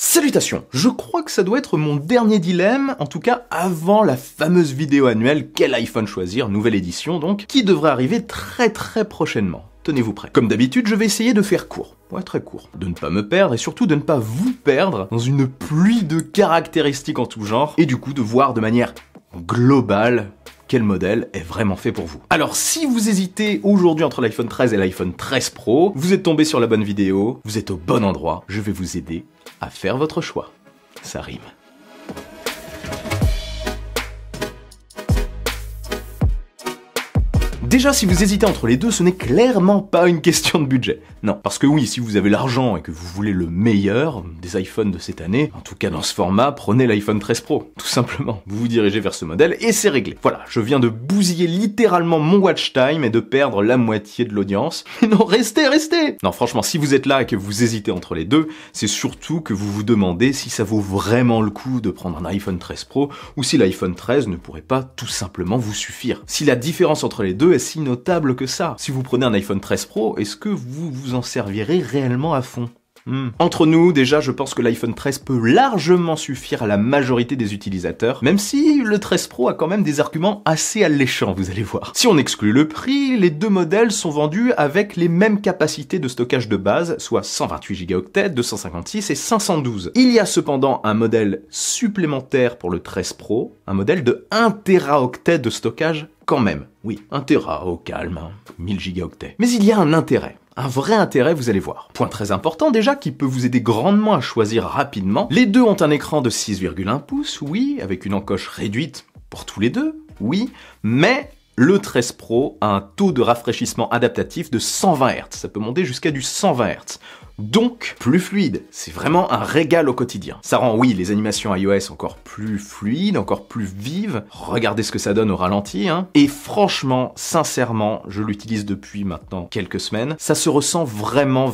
Salutations! Je crois que ça doit être mon dernier dilemme, en tout cas avant la fameuse vidéo annuelle Quel iPhone choisir, nouvelle édition donc, qui devrait arriver très prochainement. Tenez-vous prêts. Comme d'habitude, je vais essayer de faire court. Ouais, très court. De ne pas me perdre et surtout de ne pas vous perdre dans une pluie de caractéristiques en tout genre, et du coup de voir de manière globale quel modèle est vraiment fait pour vous. Alors si vous hésitez aujourd'hui entre l'iPhone 13 et l'iPhone 13 Pro, vous êtes tombé sur la bonne vidéo, vous êtes au bon endroit, je vais vous aider à faire votre choix. Ça rime. Déjà, si vous hésitez entre les deux, ce n'est clairement pas une question de budget. Non, parce que oui, si vous avez l'argent et que vous voulez le meilleur des iPhones de cette année, en tout cas dans ce format, prenez l'iPhone 13 Pro, tout simplement. Vous vous dirigez vers ce modèle et c'est réglé. Voilà, je viens de bousiller littéralement mon watch time et de perdre la moitié de l'audience. Mais non, restez! Non, franchement, si vous êtes là et que vous hésitez entre les deux, c'est surtout que vous vous demandez si ça vaut vraiment le coup de prendre un iPhone 13 Pro ou si l'iPhone 13 ne pourrait pas tout simplement vous suffire. Si la différence entre les deux est si notable que ça. Si vous prenez un iPhone 13 Pro, est-ce que vous vous en servirez réellement à fond ? Entre nous, déjà, je pense que l'iPhone 13 peut largement suffire à la majorité des utilisateurs, même si le 13 Pro a quand même des arguments assez alléchants, vous allez voir. Si on exclut le prix, les deux modèles sont vendus avec les mêmes capacités de stockage de base, soit 128 Go, 256 et 512. Il y a cependant un modèle supplémentaire pour le 13 Pro, un modèle de 1 Teraoctet de stockage quand même. Oui, 1 Tera au calme, 1000 gigaoctets. Mais il y a un intérêt. Un vrai intérêt, vous allez voir. Point très important déjà, qui peut vous aider grandement à choisir rapidement. Les deux ont un écran de 6,1 pouces, oui, avec une encoche réduite pour tous les deux, oui, mais le 13 Pro a un taux de rafraîchissement adaptatif de 120 Hz. Ça peut monter jusqu'à du 120 Hz. Donc, plus fluide. C'est vraiment un régal au quotidien. Ça rend, oui, les animations iOS encore plus fluides, encore plus vives. Regardez ce que ça donne au ralenti, hein. Et franchement, sincèrement, je l'utilise depuis maintenant quelques semaines. Ça se ressent vraiment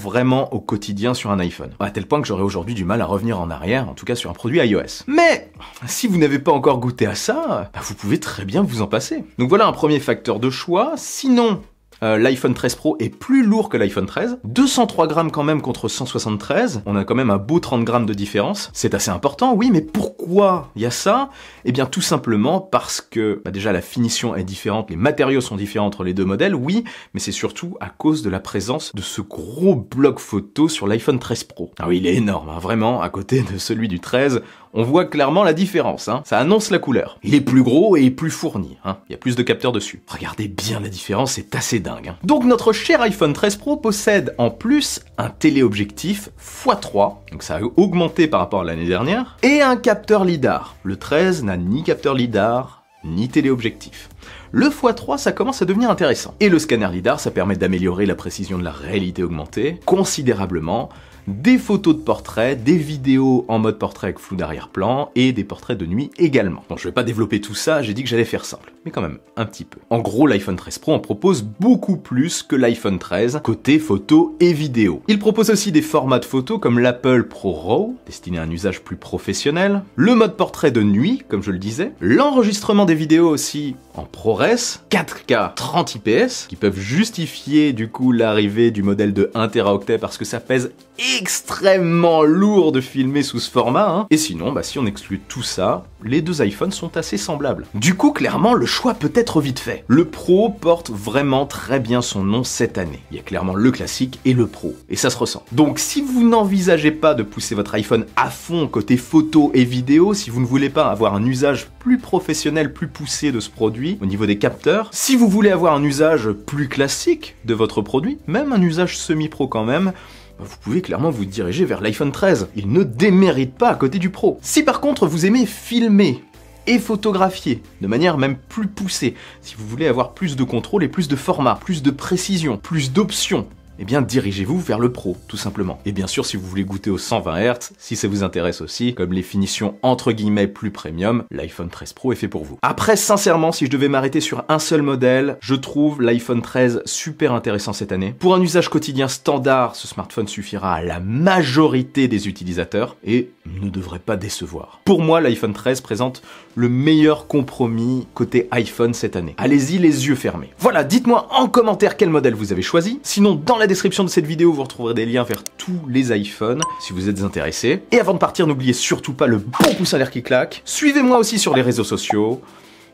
au quotidien sur un iPhone. À tel point que j'aurais aujourd'hui du mal à revenir en arrière, en tout cas sur un produit iOS. Mais, si vous n'avez pas encore goûté à ça, vous pouvez très bien vous en passer. Donc voilà un premier facteur de choix. Sinon, l'iPhone 13 Pro est plus lourd que l'iPhone 13, 203 grammes quand même contre 173, on a quand même un beau 30 grammes de différence, c'est assez important, oui, mais pourquoi il y a ça? Eh bien tout simplement parce que déjà la finition est différente, les matériaux sont différents entre les deux modèles, oui, mais c'est surtout à cause de la présence de ce gros bloc photo sur l'iPhone 13 Pro. Ah oui, il est énorme, hein, vraiment, à côté de celui du 13, on voit clairement la différence, hein. Ça annonce la couleur. Il est plus gros et plus fourni, hein. Il y a plus de capteurs dessus. Regardez bien la différence, c'est assez dingue, hein. Donc notre cher iPhone 13 Pro possède en plus un téléobjectif x3, donc ça a augmenté par rapport à l'année dernière, et un capteur LiDAR. Le 13 n'a ni capteur LiDAR, ni téléobjectif. Le x3, ça commence à devenir intéressant. Et le scanner LiDAR, ça permet d'améliorer la précision de la réalité augmentée considérablement, des photos de portrait, des vidéos en mode portrait avec flou d'arrière-plan et des portraits de nuit également. Bon, je vais pas développer tout ça, j'ai dit que j'allais faire simple, mais quand même, un petit peu. En gros, l'iPhone 13 Pro en propose beaucoup plus que l'iPhone 13, côté photo et vidéo. Il propose aussi des formats de photos comme l'Apple Pro RAW, destiné à un usage plus professionnel, le mode portrait de nuit, comme je le disais, l'enregistrement des vidéos aussi en ProRes, 4K 30 IPS, qui peuvent justifier du coup l'arrivée du modèle de 1 Teraoctet parce que ça pèse extrêmement lourd de filmer sous ce format, hein. Et sinon, si on exclut tout ça, les deux iPhones sont assez semblables. Du coup, clairement, le choix peut être vite fait. Le Pro porte vraiment très bien son nom cette année. Il y a clairement le classique et le Pro, et ça se ressent. Donc si vous n'envisagez pas de pousser votre iPhone à fond côté photo et vidéo, si vous ne voulez pas avoir un usage plus professionnel, plus poussé de ce produit au niveau des capteurs, si vous voulez avoir un usage plus classique de votre produit, même un usage semi-pro quand même, vous pouvez clairement vous diriger vers l'iPhone 13. Il ne démérite pas à côté du Pro. Si par contre vous aimez filmer et photographier de manière même plus poussée, si vous voulez avoir plus de contrôle et plus de format, plus de précision, plus d'options, eh bien dirigez-vous vers le Pro, tout simplement. Et bien sûr, si vous voulez goûter aux 120 Hz, si ça vous intéresse aussi, comme les finitions entre guillemets plus premium, l'iPhone 13 Pro est fait pour vous. Après, sincèrement, si je devais m'arrêter sur un seul modèle, je trouve l'iPhone 13 super intéressant cette année. Pour un usage quotidien standard, ce smartphone suffira à la majorité des utilisateurs, et ne devrait pas décevoir. Pour moi, l'iPhone 13 présente le meilleur compromis côté iPhone cette année. Allez-y les yeux fermés. Voilà, dites-moi en commentaire quel modèle vous avez choisi. Sinon, dans la description de cette vidéo, vous retrouverez des liens vers tous les iPhones, si vous êtes intéressés. Et avant de partir, n'oubliez surtout pas le bon pouce en l'air qui claque. Suivez-moi aussi sur les réseaux sociaux.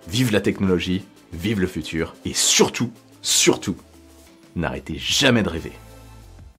Vive la technologie, vive le futur, et surtout, n'arrêtez jamais de rêver.